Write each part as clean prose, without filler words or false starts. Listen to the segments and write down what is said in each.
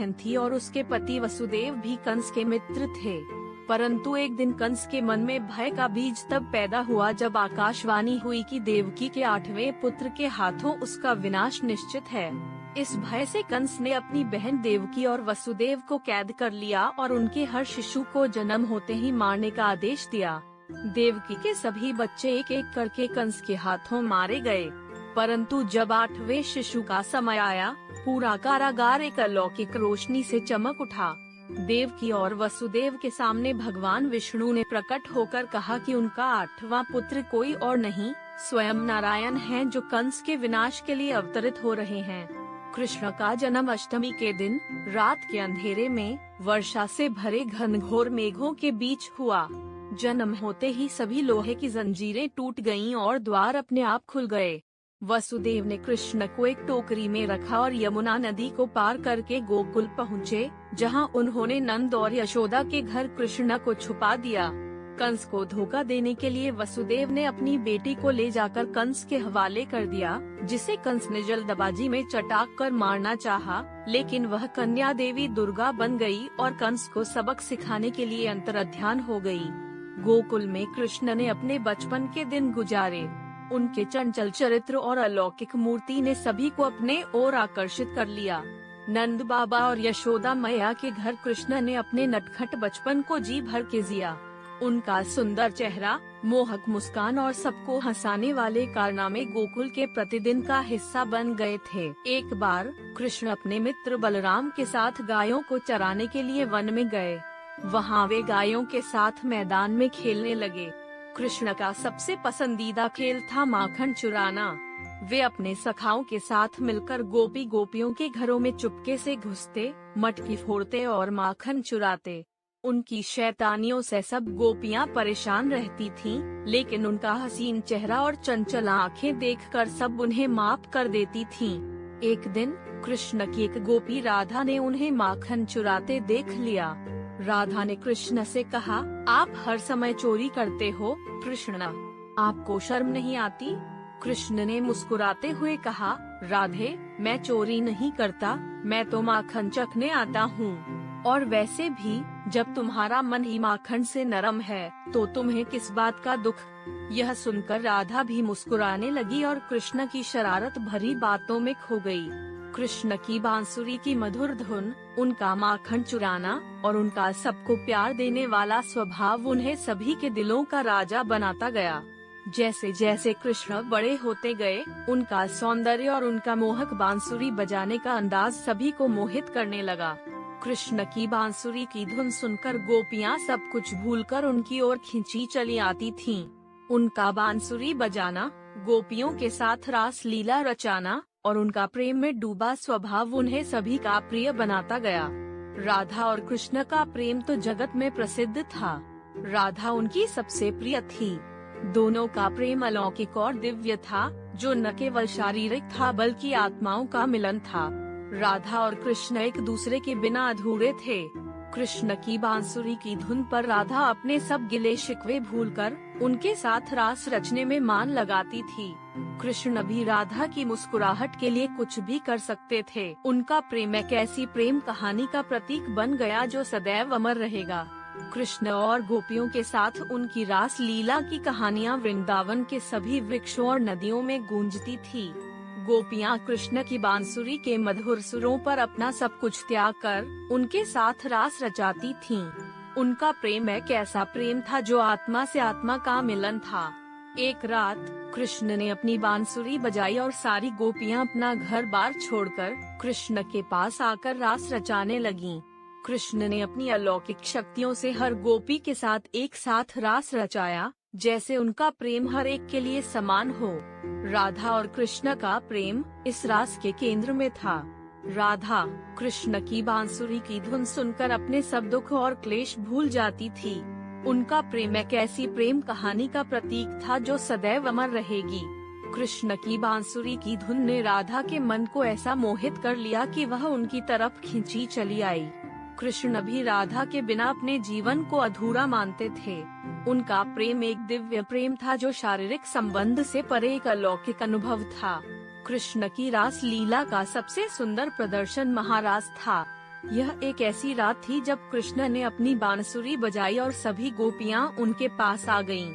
बहन थी और उसके पति वसुदेव भी कंस के मित्र थे। परंतु एक दिन कंस के मन में भय का बीज तब पैदा हुआ जब आकाशवाणी हुई कि देवकी के 8वें पुत्र के हाथों उसका विनाश निश्चित है। इस भय से कंस ने अपनी बहन देवकी और वसुदेव को कैद कर लिया और उनके हर शिशु को जन्म होते ही मारने का आदेश दिया। देवकी के सभी बच्चे एक एक करके कंस के हाथों मारे गए। परंतु जब 8वें शिशु का समय आया, पूरा कारागार एक अलौकिक रोशनी से चमक उठा। देवकी और वसुदेव के सामने भगवान विष्णु ने प्रकट होकर कहा कि उनका 8वां पुत्र कोई और नहीं, स्वयं नारायण हैं जो कंस के विनाश के लिए अवतरित हो रहे हैं। कृष्ण का जन्म अष्टमी के दिन रात के अंधेरे में वर्षा से भरे घनघोर मेघों के बीच हुआ। जन्म होते ही सभी लोहे की जंजीरें टूट गईं और द्वार अपने आप खुल गए। वसुदेव ने कृष्ण को एक टोकरी में रखा और यमुना नदी को पार करके गोकुल पहुँचे, जहाँ उन्होंने नंद और यशोदा के घर कृष्ण को छुपा दिया। कंस को धोखा देने के लिए वसुदेव ने अपनी बेटी को ले जाकर कंस के हवाले कर दिया, जिसे कंस ने जल्दबाजी में चटाक कर मारना चाहा, लेकिन वह कन्या देवी दुर्गा बन गई और कंस को सबक सिखाने के लिए अंतर्ध्यान हो गई। गोकुल में कृष्ण ने अपने बचपन के दिन गुजारे। उनके चंचल चरित्र और अलौकिक मूर्ति ने सभी को अपने ओर आकर्षित कर लिया। नंद बाबा और यशोदा मैया के घर कृष्ण ने अपने नटखट बचपन को जी भर के जिया। उनका सुंदर चेहरा, मोहक मुस्कान और सबको हंसाने वाले कारनामे गोकुल के प्रतिदिन का हिस्सा बन गए थे। एक बार कृष्ण अपने मित्र बलराम के साथ गायों को चराने के लिए वन में गए। वहाँ वे गायों के साथ मैदान में खेलने लगे। कृष्ण का सबसे पसंदीदा खेल था माखन चुराना। वे अपने सखाओं के साथ मिलकर गोपियों के घरों में चुपके से घुसते, मटकी फोड़ते और माखन चुराते। उनकी शैतानियों से सब गोपियां परेशान रहती थीं, लेकिन उनका हसीन चेहरा और चंचल आँखें देखकर सब उन्हें माफ कर देती थीं। एक दिन कृष्ण की एक गोपी राधा ने उन्हें माखन चुराते देख लिया। राधा ने कृष्ण से कहा, आप हर समय चोरी करते हो कृष्ण, आपको शर्म नहीं आती? कृष्ण ने मुस्कुराते हुए कहा, राधे, मैं चोरी नहीं करता, मैं तो माखन चखने आता हूँ। और वैसे भी जब तुम्हारा मन ही माखन से नरम है तो तुम्हें किस बात का दुख? यह सुनकर राधा भी मुस्कुराने लगी और कृष्ण की शरारत भरी बातों में खो गई। कृष्ण की बांसुरी की मधुर धुन, उनका माखन चुराना और उनका सबको प्यार देने वाला स्वभाव उन्हें सभी के दिलों का राजा बनाता गया। जैसे जैसे कृष्ण बड़े होते गए, उनका सौंदर्य और उनका मोहक बांसुरी बजाने का अंदाज सभी को मोहित करने लगा। कृष्ण की बांसुरी की धुन सुनकर गोपियां सब कुछ भूलकर उनकी ओर खींची चली आती थीं। उनका बांसुरी बजाना, गोपियों के साथ रास लीला रचाना और उनका प्रेम में डूबा स्वभाव उन्हें सभी का प्रिय बनाता गया। राधा और कृष्ण का प्रेम तो जगत में प्रसिद्ध था। राधा उनकी सबसे प्रिय थी। दोनों का प्रेम अलौकिक और दिव्य था, जो न केवल शारीरिक था बल्कि आत्माओं का मिलन था। राधा और कृष्ण एक दूसरे के बिना अधूरे थे। कृष्ण की बांसुरी की धुन पर राधा अपने सब गिले शिकवे भूलकर उनके साथ रास रचने में मान लगाती थी। कृष्ण भी राधा की मुस्कुराहट के लिए कुछ भी कर सकते थे। उनका प्रेम एक ऐसी प्रेम कहानी का प्रतीक बन गया जो सदैव अमर रहेगा। कृष्ण और गोपियों के साथ उनकी रास लीला की कहानियाँ वृंदावन के सभी वृक्षों और नदियों में गूंजती थी। गोपियाँ कृष्ण की बांसुरी के मधुर सुरों पर अपना सब कुछ त्याग कर उनके साथ रास रचाती थीं। उनका प्रेम एक ऐसा प्रेम था जो आत्मा से आत्मा का मिलन था। एक रात कृष्ण ने अपनी बांसुरी बजाई और सारी गोपियाँ अपना घर बार छोड़कर कृष्ण के पास आकर रास रचाने लगीं। कृष्ण ने अपनी अलौकिक शक्तियों से हर गोपी के साथ एक साथ रास रचाया, जैसे उनका प्रेम हर एक के लिए समान हो। राधा और कृष्ण का प्रेम इस रास के केंद्र में था। राधा कृष्ण की बांसुरी की धुन सुनकर अपने सब दुख और क्लेश भूल जाती थी। उनका प्रेम एक ऐसी प्रेम कहानी का प्रतीक था जो सदैव अमर रहेगी। कृष्ण की बांसुरी की धुन ने राधा के मन को ऐसा मोहित कर लिया कि वह उनकी तरफ खींची चली आई। कृष्ण भी राधा के बिना अपने जीवन को अधूरा मानते थे। उनका प्रेम एक दिव्य प्रेम था जो शारीरिक संबंध से परे एक अलौकिक अनुभव था। कृष्ण की रास लीला का सबसे सुंदर प्रदर्शन महारास था। यह एक ऐसी रात थी जब कृष्ण ने अपनी बांसुरी बजाई और सभी गोपियां उनके पास आ गईं।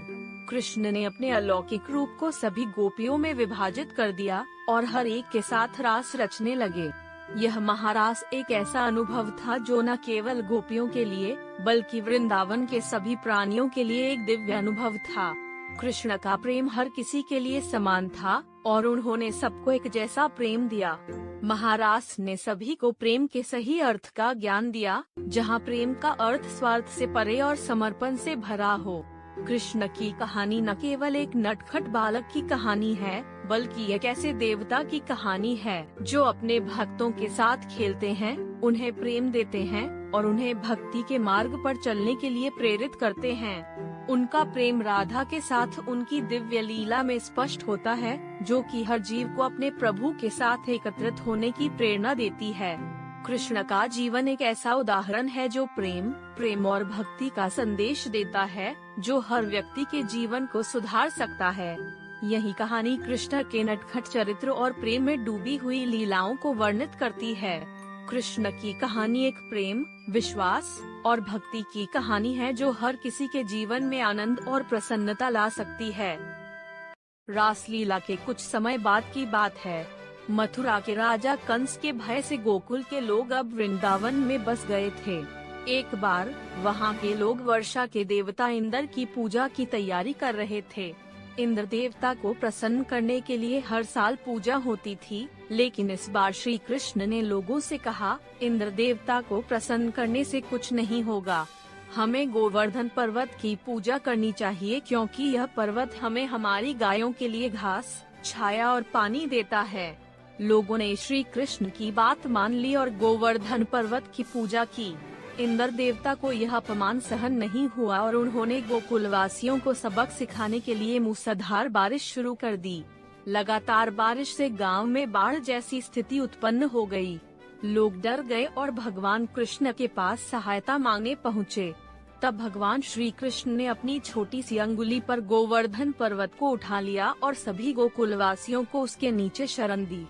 कृष्ण ने अपने अलौकिक रूप को सभी गोपियों में विभाजित कर दिया और हर एक के साथ रास रचने लगे। यह महारास एक ऐसा अनुभव था जो न केवल गोपियों के लिए बल्कि वृंदावन के सभी प्राणियों के लिए एक दिव्य अनुभव था। कृष्ण का प्रेम हर किसी के लिए समान था और उन्होंने सबको एक जैसा प्रेम दिया। महारास ने सभी को प्रेम के सही अर्थ का ज्ञान दिया, जहाँ प्रेम का अर्थ स्वार्थ से परे और समर्पण से भरा हो। कृष्ण की कहानी न केवल एक नटखट बालक की कहानी है, बल्कि एक ऐसे देवता की कहानी है जो अपने भक्तों के साथ खेलते हैं, उन्हें प्रेम देते हैं और उन्हें भक्ति के मार्ग पर चलने के लिए प्रेरित करते हैं। उनका प्रेम राधा के साथ उनकी दिव्य लीला में स्पष्ट होता है, जो कि हर जीव को अपने प्रभु के साथ एकत्रित होने की प्रेरणा देती है। कृष्ण का जीवन एक ऐसा उदाहरण है जो प्रेम और भक्ति का संदेश देता है, जो हर व्यक्ति के जीवन को सुधार सकता है। यही कहानी कृष्ण के नटखट चरित्र और प्रेम में डूबी हुई लीलाओं को वर्णित करती है। कृष्ण की कहानी एक प्रेम, विश्वास और भक्ति की कहानी है जो हर किसी के जीवन में आनंद और प्रसन्नता ला सकती है। रासलीला के कुछ समय बाद की बात है। मथुरा के राजा कंस के भय से गोकुल के लोग अब वृंदावन में बस गए थे। एक बार वहाँ के लोग वर्षा के देवता इंद्र की पूजा की तैयारी कर रहे थे। इंद्र देवता को प्रसन्न करने के लिए हर साल पूजा होती थी, लेकिन इस बार श्री कृष्ण ने लोगों से कहा, इंद्र देवता को प्रसन्न करने से कुछ नहीं होगा। हमें गोवर्धन पर्वत की पूजा करनी चाहिए, क्योंकि यह पर्वत हमें हमारी गायों के लिए घास, छाया और पानी देता है। लोगों ने श्री कृष्ण की बात मान ली और गोवर्धन पर्वत की पूजा की। इंद्र देवता को यह अपमान सहन नहीं हुआ और उन्होंने गोकुलवासियों को सबक सिखाने के लिए मूसलाधार बारिश शुरू कर दी। लगातार बारिश से गांव में बाढ़ जैसी स्थिति उत्पन्न हो गई। लोग डर गए और भगवान कृष्ण के पास सहायता मांगने पहुँचे। तब भगवान श्री कृष्ण ने अपनी छोटी सी अंगुली पर गोवर्धन पर्वत को उठा लिया और सभी गोकुलवासियों को उसके नीचे शरण दी।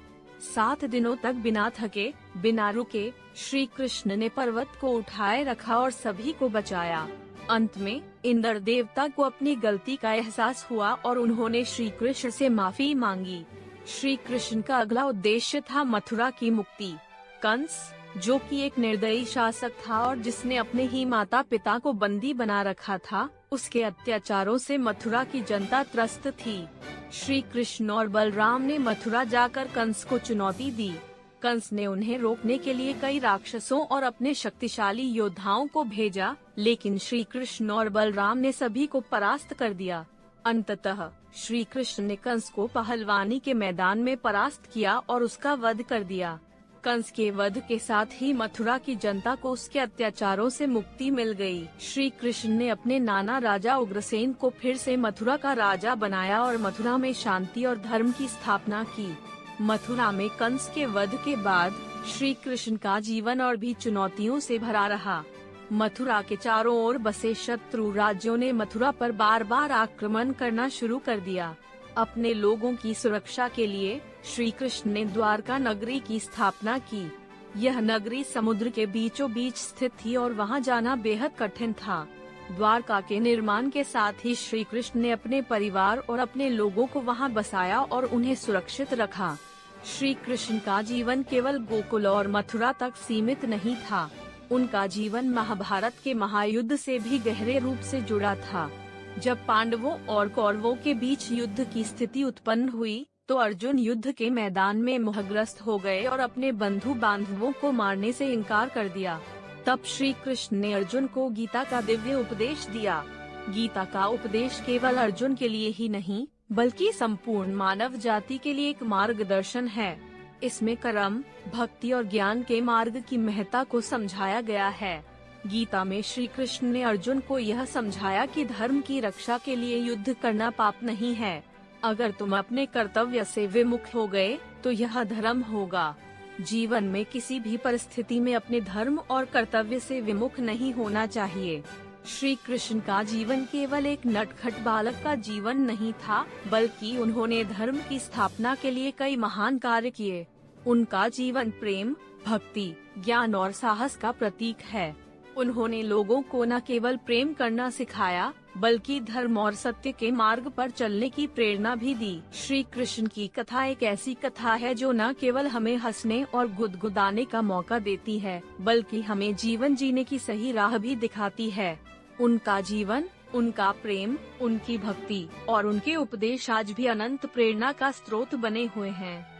7 दिनों तक बिना थके, बिना रुके श्री कृष्ण ने पर्वत को उठाए रखा और सभी को बचाया। अंत में इंद्र देवता को अपनी गलती का एहसास हुआ और उन्होंने श्री कृष्ण से माफी मांगी। श्री कृष्ण का अगला उद्देश्य था मथुरा की मुक्ति। कंस, जो कि एक निर्दयी शासक था और जिसने अपने ही माता पिता को बंदी बना रखा था, उसके अत्याचारों से मथुरा की जनता त्रस्त थी। श्री कृष्ण और बलराम ने मथुरा जाकर कंस को चुनौती दी। कंस ने उन्हें रोकने के लिए कई राक्षसों और अपने शक्तिशाली योद्धाओं को भेजा, लेकिन श्री कृष्ण और बलराम ने सभी को परास्त कर दिया। अंततः श्री कृष्ण ने कंस को पहलवानी के मैदान में परास्त किया और उसका वध कर दिया। कंस के वध के साथ ही मथुरा की जनता को उसके अत्याचारों से मुक्ति मिल गई। श्री कृष्ण ने अपने नाना राजा उग्रसेन को फिर से मथुरा का राजा बनाया और मथुरा में शांति और धर्म की स्थापना की। मथुरा में कंस के वध के बाद श्री कृष्ण का जीवन और भी चुनौतियों से भरा रहा। मथुरा के चारों ओर बसे शत्रु राज्यों ने मथुरा पर बार बार आक्रमण करना शुरू कर दिया। अपने लोगों की सुरक्षा के लिए श्री कृष्ण ने द्वारका नगरी की स्थापना की। यह नगरी समुद्र के बीचों बीच स्थित थी और वहां जाना बेहद कठिन था। द्वारका के निर्माण के साथ ही श्री कृष्ण ने अपने परिवार और अपने लोगों को वहां बसाया और उन्हें सुरक्षित रखा। श्री कृष्ण का जीवन केवल गोकुल और मथुरा तक सीमित नहीं था। उनका जीवन महाभारत के महायुद्ध से भी गहरे रूप से जुड़ा था। जब पांडवों और कौरवों के बीच युद्ध की स्थिति उत्पन्न हुई, तो अर्जुन युद्ध के मैदान में मोहग्रस्त हो गए और अपने बंधु बांधवों को मारने से इनकार कर दिया। तब श्री कृष्ण ने अर्जुन को गीता का दिव्य उपदेश दिया। गीता का उपदेश केवल अर्जुन के लिए ही नहीं, बल्कि संपूर्ण मानव जाति के लिए एक मार्गदर्शन है। इसमें कर्म, भक्ति और ज्ञान के मार्ग की महत्ता को समझाया गया है। गीता में श्री कृष्ण ने अर्जुन को यह समझाया कि धर्म की रक्षा के लिए युद्ध करना पाप नहीं है। अगर तुम अपने कर्तव्य से विमुख हो गए, तो यह धर्म होगा। जीवन में किसी भी परिस्थिति में अपने धर्म और कर्तव्य से विमुख नहीं होना चाहिए। श्री कृष्ण का जीवन केवल एक नटखट बालक का जीवन नहीं था, बल्कि उन्होंने धर्म की स्थापना के लिए कई महान कार्य किए। उनका जीवन प्रेम, भक्ति, ज्ञान और साहस का प्रतीक है। उन्होंने लोगों को न केवल प्रेम करना सिखाया, बल्कि धर्म और सत्य के मार्ग पर चलने की प्रेरणा भी दी। श्री कृष्ण की कथा एक ऐसी कथा है जो न केवल हमें हंसने और गुदगुदाने का मौका देती है, बल्कि हमें जीवन जीने की सही राह भी दिखाती है। उनका जीवन, उनका प्रेम, उनकी भक्ति और उनके उपदेश आज भी अनंत प्रेरणा का स्रोत बने हुए हैं।